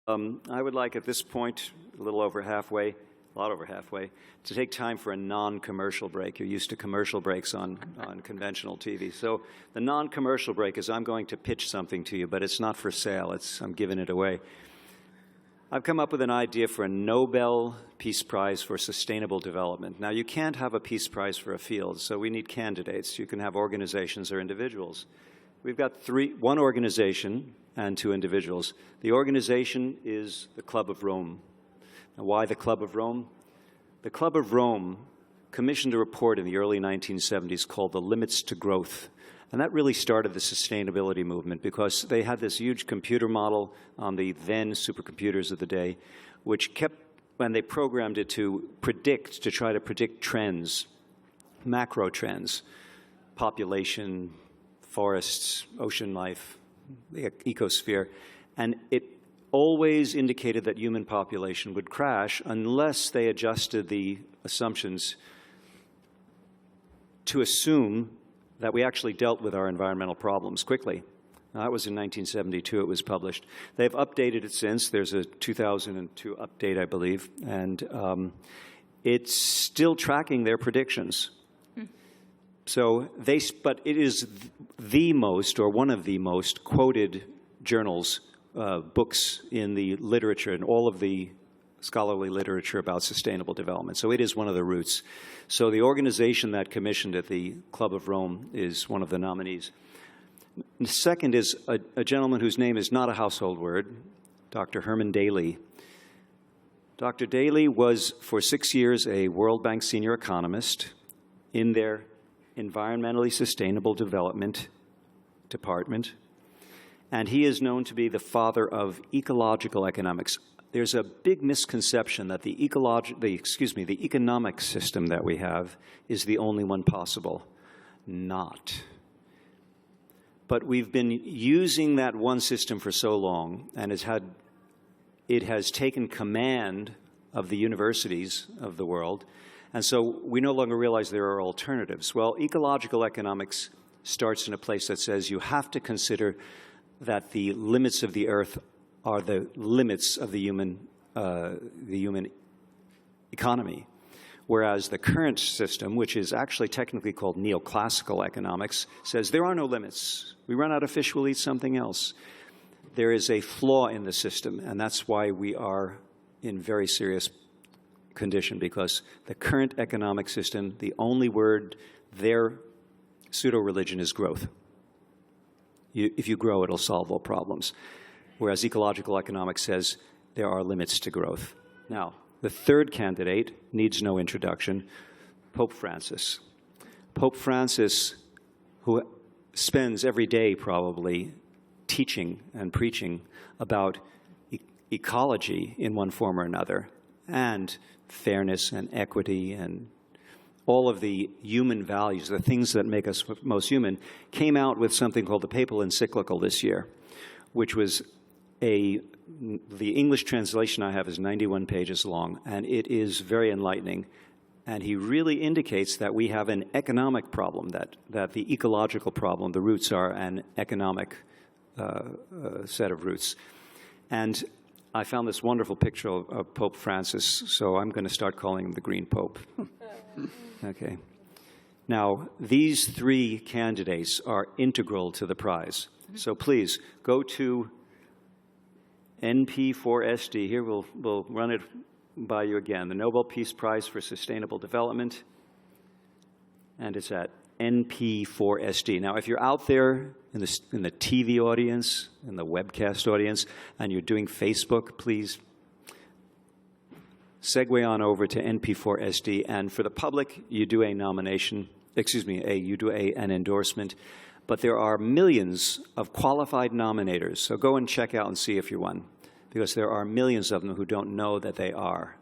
I would like at this point, a lot over halfway, to take time for a non-commercial break. You're used to commercial breaks on conventional TV. So the non-commercial break is I'm going to pitch something to you, but it's not for sale. I'm giving it away. I've come up with an idea for a Nobel Peace Prize for Sustainable Development. Now, you can't have a Peace Prize for a field, so we need candidates. You can have organizations or individuals. We've got one organization and 2 individuals. The organization is the Club of Rome. Now, why the Club of Rome? The Club of Rome commissioned a report in the early 1970s called The Limits to Growth. And that really started the sustainability movement because they had this huge computer model on the then supercomputers of the day, which kept, when they programmed it to try to predict trends, macro trends, population, forests, ocean life, the ecosphere, and it always indicated that human population would crash unless they adjusted the assumptions to assume that we actually dealt with our environmental problems quickly. Now, that was in 1972 it was published. They've updated it since. There's a 2002 update, I believe, and it's still tracking their predictions. So but it is the most, or one of the most quoted journals, books in the literature, and all of the scholarly literature about sustainable development. So it is one of the roots. So the organization that commissioned it, the Club of Rome, is one of the nominees. The second is a gentleman whose name is not a household word, Dr. Herman Daily. Dr. Daily was, for 6 years, a World Bank senior economist in their environmentally sustainable development department, and he is known to be the father of ecological economics. There's a big misconception that the economic system that we have is the only one possible. Not. But we've been using that one system for so long, and it has taken command of the universities of the world, and so we no longer realize there are alternatives. Well, ecological economics starts in a place that says you have to consider that the limits of the earth are the limits of the human economy, whereas the current system, which is actually technically called neoclassical economics, says there are no limits. We run out of fish, we'll eat something else. There is a flaw in the system, and that's why we are in very serious condition, because the current economic system, the only word, their pseudo-religion is growth. If you grow, it'll solve all problems. Whereas ecological economics says there are limits to growth. Now, the third candidate needs no introduction, Pope Francis. Pope Francis, who spends every day probably teaching and preaching about ecology in one form or another, and fairness and equity and all of the human values, the things that make us most human, came out with something called the Papal Encyclical this year, which was the English translation I have is 91 pages long, and it is very enlightening. And he really indicates that we have an economic problem, that the ecological problem, the roots are an economic set of roots. And I found this wonderful picture of Pope Francis, so I'm going to start calling him the Green Pope. Okay. Now, these 3 candidates are integral to the prize. So please, go to NP4SD. Here, we'll run it by you again. The Nobel Peace Prize for Sustainable Development. And it's at NP4SD. Now, if you're out there in the TV audience, in the webcast audience, and you're doing Facebook, please segue on over to NP4SD. And for the public, you do a nomination, you do an endorsement. But there are millions of qualified nominators. So go and check out and see if you won, because there are millions of them who don't know that they are.